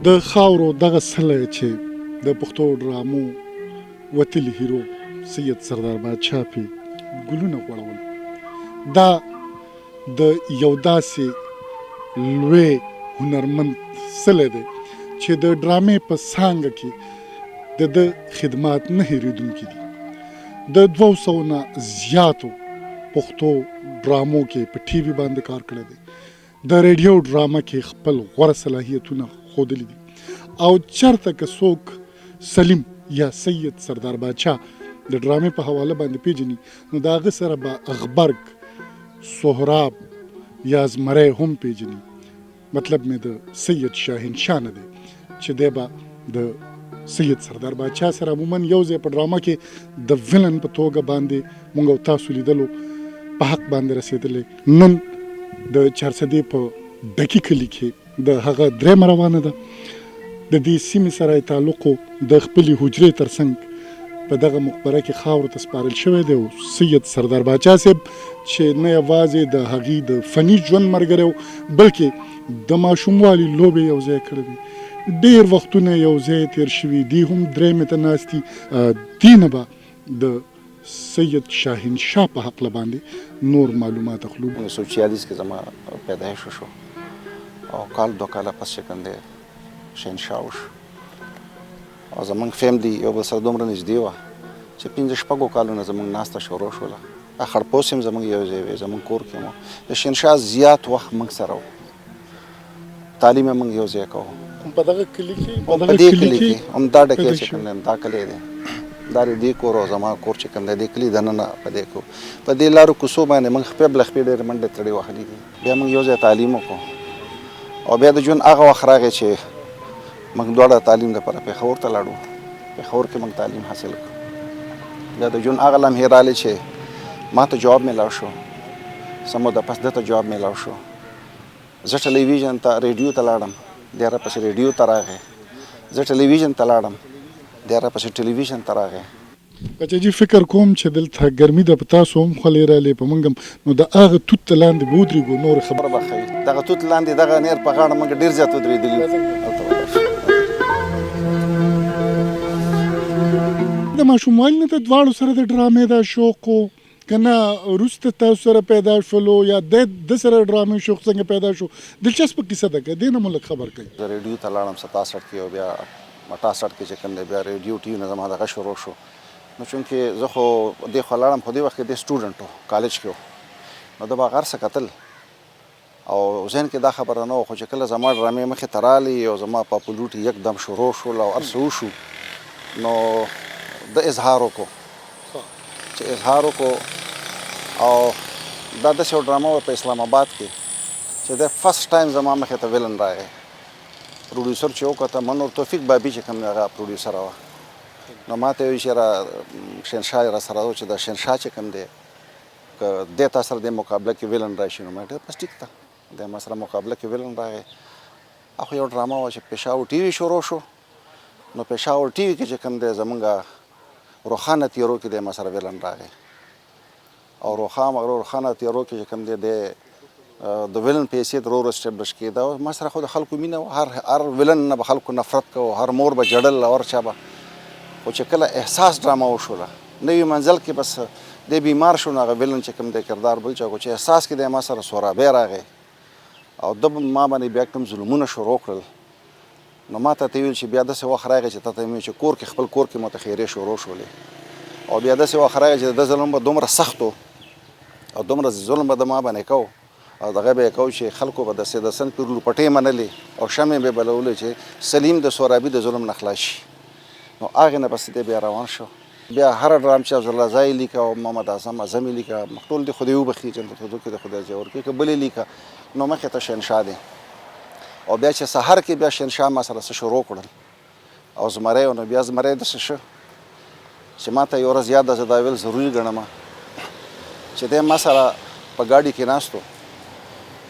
د خاورو دغه سلی چې د پښتو ډرامو وتلي هیرو سید سردار بادشاه پې ګلونه غوړول، دا د یو داسې لوی هنرمند سلی دی چې د ډرامې په څانګه کې د ده خدمات نه هېرېدونکي دي. د 200 نه زیاتو پښتو ډرامو کې په ټي وي باندې کار کړی دی، د ریډیو ډرامه کې خپل غوره صلاحیتونه ښودلي دي، او چېرته که څوک سلیم یا سید سردار بادشاه د ډرامې په حواله باندې پیژني، نو د هغه سره به غبرګ، سهراب یا زمری هم پیژني. مطلب مې د سید شاهنشاه نه دی چې دی به د سید سردار بادشاه سره عموما یو ځای په ډرامه کې د ویلن په توګه باندې موږ او تاسو لیدلو په حق باندې رسېدلی. نن د چارسدې په ډکي کلي کې د هغه درېیمه روانه ده. د دې سیمې سره یې تعلق د خپلې حجرې تر څنګ په دغه مقبره کې خاورو ته سپارل شوی دی، او سید سردار بادشاه صاحب چې نه یوازې د هغې د فني ژوند ملګری و، بلکې د ماشوموالي لوبې یو ځای کړې دي، ډېر وختونه یو ځای تېر شوي دي، هم درېیمې ته ناست دي. دې نه به د سید شاهنشاه په هکله باندې نور معلومات اخلو. 1946 کې زما پیدایش وشو او کال 2 کاله پس چې کوم دی شهنشاه وشو، او زمونږ فیملی یو بل سره دومره نږدې وه چې 5-6 کالونه زمونږ ناسته شروع شوله. خړپوس هم زمونږ یو ځای وی، زمونږ کور کې مو د شهنشاه زیات وخت موږ سره و، تعلیم موږ یو ځای کوو په دغه کلي کې، په دې کلي کې همدا ډکې چې کوم دی دا کلی دی، دا دې کور او زما کور چې کوم دی دې کلي دننه په دې کو په دې لارو کوڅو باندې موږ خپې بلخپې ډېرې منډې تړې وهلې دي. بیا موږ یو ځای تعلیم وکړو، او بیا د ژوند هغه وخت راغی چې موږ دواړه تعلیم لپاره پېښور ته لاړو. پېښور کې موږ تعلیم حاصل کړو. بیا د ژوند هغه لمحې راغلې چې ما ته جواب میلاو شو، څه موده پس ده ته جواب میلاو شو. زه ټلویزیون ته ریډیو ته لاړم، دی راپسې ریډیو ته راغی. زه ټلویزیون ته لاړم، دی راپسې ټلویزیون ته راغی. بچه جي فکر کوم چې دلته ګرمي ده، په تاسو هم خولې راغلې، په موږ هم، نو د هغه توت ته لاندې به ودرېږو. نور خبره به ښه وي، دغه توت لاندې دغه نیر په غاړه موږ ډېر زیات ودرېدلي. د ماشوموالي نه د دواړو سره د ډرامې دا شوق و که نه وروسته تاسو سره پیدا شولو، یا د سره ډرامې شوق څنګه پیدا شو؟ دلچسپه کیسه ده، که دې نه مو لږ خبر کوي. زه ریډیو ته لاړم 67 کې، او بیا 68 کې چې کوم دی بیا ریډیو ټي وي نه زما دغه شروع شو. نو چونکې زه خو دې خوا لاړم، خو دې وخت کې دې سټوډنټ و، کالج کې و، نو ده به هغه هر څه کتل، او ذهن کې دا خبره نه وه. خو چې کله زما ډرامې مخې ته رالې او زما پاپولوټي یکدم شروع شول او هر څه وشو، نو د اظهار وکړو چې اظهار وکړو. او دا داسې یو ډرامه وه په اسلام آباد کې چې د فرست ټایم زما مخې ته ویلن راغی. پروډیوسر چې وکته منور توفیق بابي چې کوم هغه پروډیوسره وه، نو ما ته ویل چې شهنشاه را سره و چې د شهنشاه چې کوم دی که دې تا سره د مقابله کې ویلن راشي، نو ما ډېر بس ټیک ده، د ما سره مقابله کې ویلن راغی. خو یو ډرامه وه چې پېښور ټي وي شروع شو، نو پېښور ټي وي کې چې کوم دی زمونږ روښانه تیارو کې د ما سره ویلن راغی، او روښانه تیارو کې چې کوم دی د ویلن په حیثیت رور اسټبلش کېده. او ما سره خو د خلکو مینه وه، هر ویلن نه به خلکو نفرت کوو، هر مور به جړل او هر چا به. خو چې کله احساس ډرامه وشوله نوي منزل کې، بس دی بیمار شو، نو هغه ویلن چې کوم دی کردار بل چا کو، چې احساس کې دی ما سره سورابی راغی، او ده ما باندې بیا کوم ظلمونه شروع کړل. نو ما ته ویل چې بیا داسې وخت راغی چې تا ته مې چې کور کې خپل کور کې مو ته خیرې شروع شولې، او بیا داسې وخت راغی چې د ظلم به دومره سخت و، او دومره ظلم به د ما باندې کو، او دغه به یې کو چې خلکو به د سیدسن پیر پټې منلې، او شمې به بلولې چې سلیم د سورابي د ظلم نه خلاص شي. نو هغې نه پس دی بیا روان شو. بیا هر ډرام چې افضل ځای لیکه او محمد اعظم اعظمي لیکه، ټول د خدای وبخي جنت حضور کې د خدای ځای ورکړي، که بلې لیکه، نو مخې ته شهنشاه دی. او بیا چې سحر کې بیا شهنشاه ما سره څه شروع کړل، او زمری و، نو بیا زمری داسې شه چې ما ته یو ورځ یاد ده، زه دا ویل ضروري ګڼم چې دی ما سره په ګاډي کې ناستو،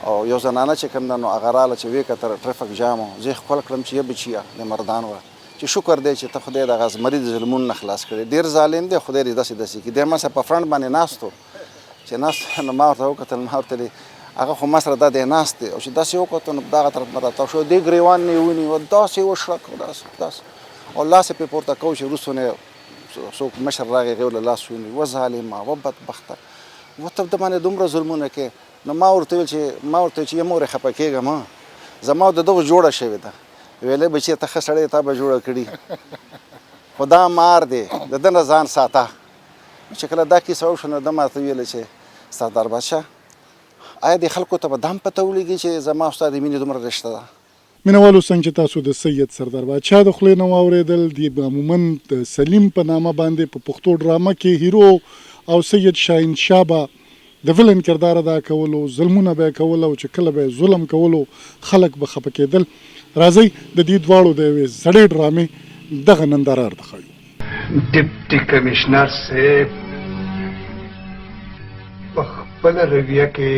او یو زنانه چې کوم ده نو هغه راله چې ویې کتل ټرافیک جام و. زه یې ښکل کړم چې یا بچیه د مردان وه، چې شکر دی چې ته خدای دغه زمري د ظلمونو نه خلاص کړې، ډېر ظالم دی، خدای دې داسې داسې کړي. دی ما سره په فرنټ باندې ناست و، چې ناست، نو ما ورته وکتل، ما ورته هغه خو ما سره دا دی ناست دی او چې داسې وکتو نو دغه طرف نه راتاو شو دې ګریوان مې ونیو داسې وشرک داسې او لاس یې پرې پورته کوو چې وروسته نه څوک مشر راغی هغې له لاس ونیو وظالمه وبدبخته ورته د باندې دومره ظلمونه کوې نو ما ورته ویل چې یا مورې خفه کېږم زما د دغه جوړه شوې ده ویلې بچی ته ښه سړی تا به جوړه کړي خو دا مار دی د ده نه ځان ساته چې کله دا کیسه وشوه نو ده ماته ویله چې سردار بادشاه آیا د خلکو ته به دا هم پته ولګي چې زما او ستا د مینې دومره رشته ده مینوالو څنګه چې تاسو د سید سردار بادشاه د خولې نه واورېدل د عموما د سلیم په نامه باندې په پښتو ډرامه کې هیرو او سید شاهین شاه به د ویلن کردار ادا کولو ظلمونه به یې کول او چې کله به یې ظلم کولو خلک به خفه کېدل راځئ د دې دواړو د یوې زړې ډرامې دغه ننداره ورته ښیو ډیپټي کمشنر صاحب په خپله رویه کې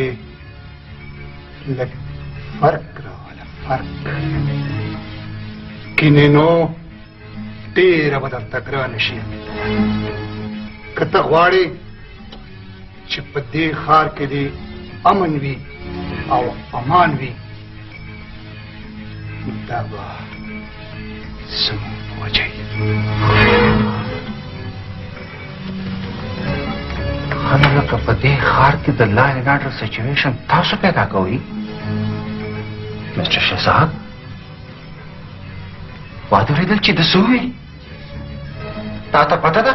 لږ فرق راوله فرق کینې نو ډېره به درته ګرانه شي که ته غواړې چې په دې ښار کې دې امن وي او امان وي دا به زموږ په وجه خلک لکه په دې ښار کې د لا اینډ آرډر سچویشن تاسو پیدا کوئ مسټر شهزاد واده اورېدل چې د څه وویل تا ته پته ده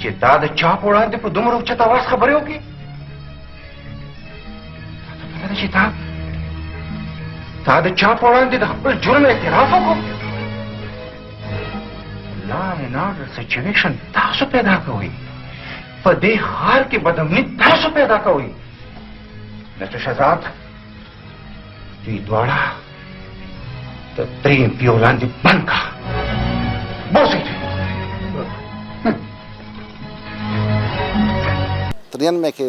چې دا د چا په وړاندې په دومره اوچت اواز خبرې وکړي تا ته پته ده چې تا د چا په وړاندې د خپل جرم اعتراف وکړو لا اینډ آرډر سچویشن تاسو پیدا کوئ په دې ښار کې بدامني تاسو پیدا کوئ مسټر شهزاد دوی دواړه د دریم پیو لاندې بند کا بوسئ ترین مې کې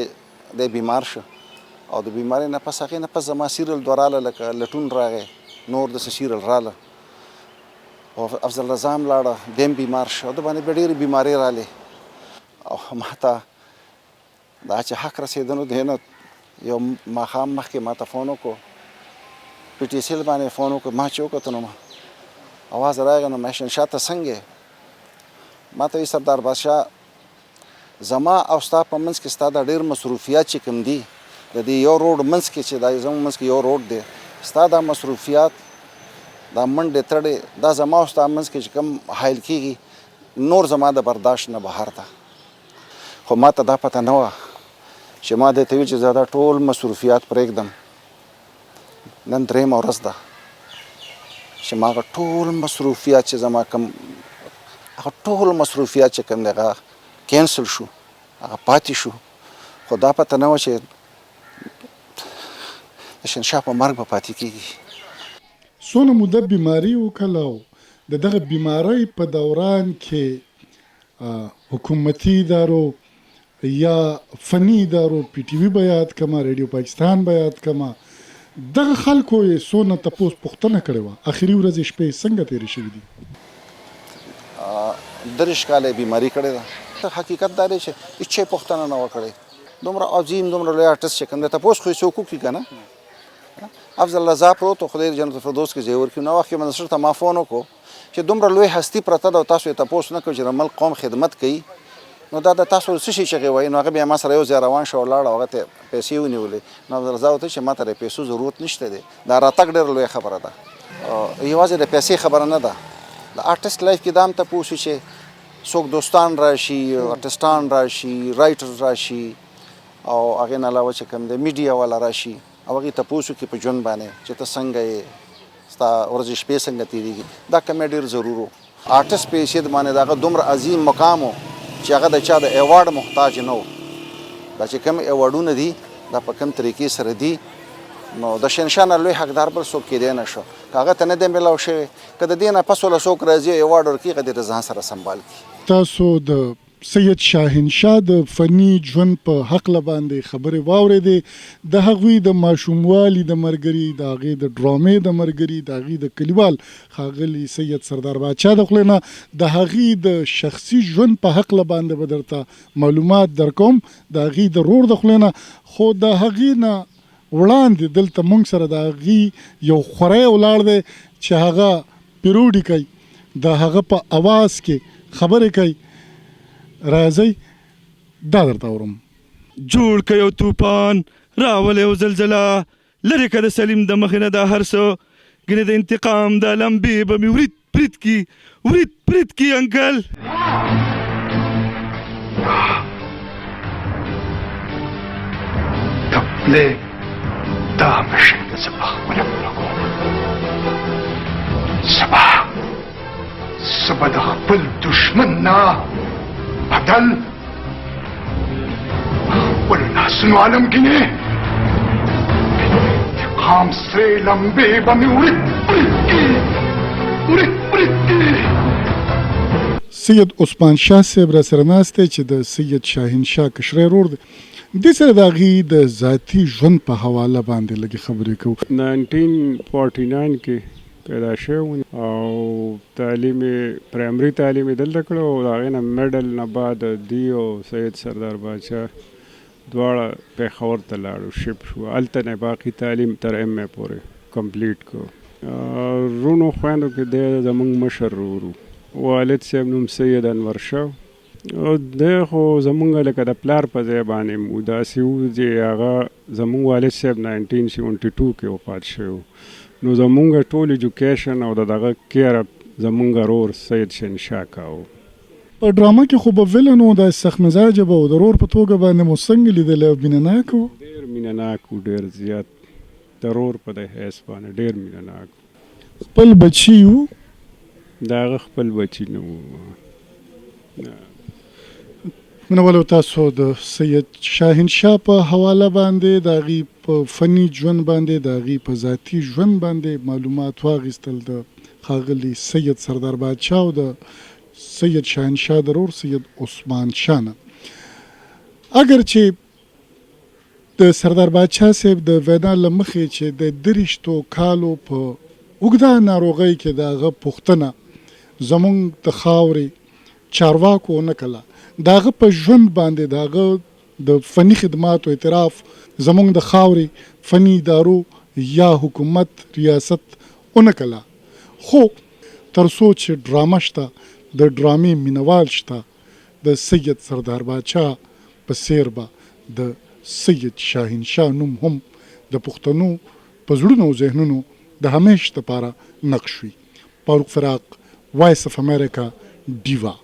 دی بیمار شو او د بیمارۍ نه پس هغې نه پس زما سیریل دوه راله لکه لټون راغی نور داسې سیریل راله او افضل رضا هم لاړه دی هم بیمار شو د باندې بیا ډېرې بیمارۍ رالې او ما ته دا چې حق رسېده نو دی نه یو ماښام مخکې ما ته فون وکړو پي ټي سیل باندې فون وکړو ما چې وکتو نو اواز راغی نو مې شاه ته څنګه ما ته وایي سردار بادشاه زما او ستا په منځ کې ستا دا ډېر مصروفیات چې کوم دي د دې یو روډ منځ کې چې دا زموږ منځ کې یو روډ دی ستا دا مصروفیات دا منډې تړې دا زما او ستا منځ کې چې کوم حایل کېږي نور زما د برداشت نه بهر ده خو ما ته دا پته نه وه چې ما دې ته وي چې زه دا ټول مصروفیات پرېږدم نن درېیمه ورځ ده چې ما هغه ټول مصروفیات چې زما کوم هغه ټول مصروفیات چې کوم دی هغه کینسل شو هغه پاتې شو خو دا پته نه وه چې د شهنشاه په مرګ به پاتې کېږي څونه موده بیماري وکړله او د دغه بیمارۍ په دوران کې حکومتي ادارو یا فني ادارو پی ټي وي به یاد کما ریډیو پاکستان به یاد کما دغه خلکو یې څونه تپوس پوښتنه کړې وه اخري ورځې شپې څنګه تېرې شوي دي 30 کاله بیماري کړې ده حقیقت دا دی چې هېڅ پوښتنه نه وه کړې دومره عظیم دومره لوی آرټسټ چې کوم دی تپوس خو یې څوک وکړي که نه افضل رضا پروت و خدای جنت الفردوس کې ځای ورکړي نو وخت کې منسټر ته ما فون وکړو چې دومره لوی هستي پرته ده او تاسو یې تپوس نه کوئ چې د ملک قوم خدمت کوي نو دا د تاسو څه شي چې هغې وایي نو هغه بیا ما سره یو ځای روان شو ولاړ او هغه ته پیسې ونیولې نو افضل رضا ورته چې ما ته د پیسو ضرورت نشته دی دا راتګ ډېره لویه خبره ده یوازې د پیسې خبره نه ده د آرټسټ لایف کې دا هم تپوس وي چې څوک دوستان راشي آرټسټان راشي رایټرز راشي او هغې نه علاوه چې کوم دی میډیا والا راشي او هغې تپوس وکړي په ژوند باندې چې ته څنګه یې ستا ورځې شپې څنګه تېرېږي دا کم یې ډېر ضرور و آرټسټ په حیثیت باندې د هغه دومره عظیم مقام و چې هغه د چا د ایوارډ محتاج نه و دا چې کوم ایوارډونه دي دا په کوم طریقې سره دي نو د شهنشاه نه لوی حقدار بل څوک کېدی نه شو که هغه ته نه دی میلاو شوی که د دې نه پس وله څوک راځي ایوارډ ورکړي هغه دې د ځان سره سنبال کړي تاسو د سید شاهین شاه د فني ژوند په حقله باندې خبرې واورېدې، د هغوی د ماشوموالي د ملګري، د هغې د ډرامې د ملګري، د هغې د کلیوال ښاغلي سید سردار باچا د خولې نه د هغې د شخصي ژوند په حقله باندې به درته معلومات درکوم، د هغې د رور د خولې نه. خو د هغې نه وړاندې دلته موږ سره د هغې یو خوری ولاړ دی چې هغه پیروډي کوي، د هغه په اواز کې خبرې کوي. راځئ دا درته اورم. جوړ که یو توپان راول یو زلزله، لرې که د سلیم د مخې نه دا هر څه، ګنې د انتقام دا لمبې به مې ورید پرید کي، ورید پرید کي انکل. د پلې دا مشن به زه په خپله پوره کوم. زه به د خپل دشمن نه بدل خپل لاسونو عالمګینې انتقام سرې لمبې به مې ورید پرید کي، ورید پرید کي. سید عثمان شاه صاحب را سره ناست دی چې د سید شاهین شاه کشری ورور دی. دې سره د هغې د ذاتي ژوند په حواله باندې لږې خبرې کوو. 1949 کې پیدا شوی او تعلیم پرایمري تعلیم یې دلته کړی او د هغې نه میډل نه بعد دی او سید سردار باچا دواړه پېښور ته لاړو، شپ شو، هلته نه باقي تعلیم تر ایم اے پورې کمپلیټ کړو. رونو خویندو کې دی زموږ مشر ورور و، والد صاحب نوم سید انور شاه او دی خو زموږ لکه د پلار په ځای باندې مو داسې و چې هغه زموږ والد صاحب 1972 کې وفات شوی، نو زمونږ ټول ایجوکیشن او دغه کیر زمونږ رور سید شهنشاه کاوه. په ډرامه کې خو به ویلن و، د سخت مزاجه به و، د رور په توګه باندې مو څنګه لیدلی او مینه ناک و؟ ډېر مینه ناک و، ډېر زیات د رور په د حیث باندې ډېر مینه ناک و. خپل بچي و؟ د هغه خپل بچي نه و. منولو تاسو د سید شاهین شاه په حواله باندې د هغې په فني ژوند باندې د هغې په ذاتي ژوند باندې معلومات واخیستل د ښاغلي سید سردار باچا او د سید شاهین شاه د ورور سید عثمان شاه نه. اگر چې د سردار باچا صاحب د وینا له مخې چې د 30 کالو په اوږده ناروغۍ کې د هغه پوښتنه زموږ د خاورې چارواکو ونه کړله، د هغه په ژوند باندې د هغه د فني خدماتو اعتراف زموږ د خاورې فني ادارو یا حکومت ریاست ونه کړله. خو تر څو چې ډرامه شته، د ډرامې مینوال شته، د سید سردار باچا په څیر به د سید شاهین شاه نوم هم د پښتنو په زړونو او ذهنونو د همیش دپاره نقش وي. فاروق فراق، وایس اف امریکا، ډیوا.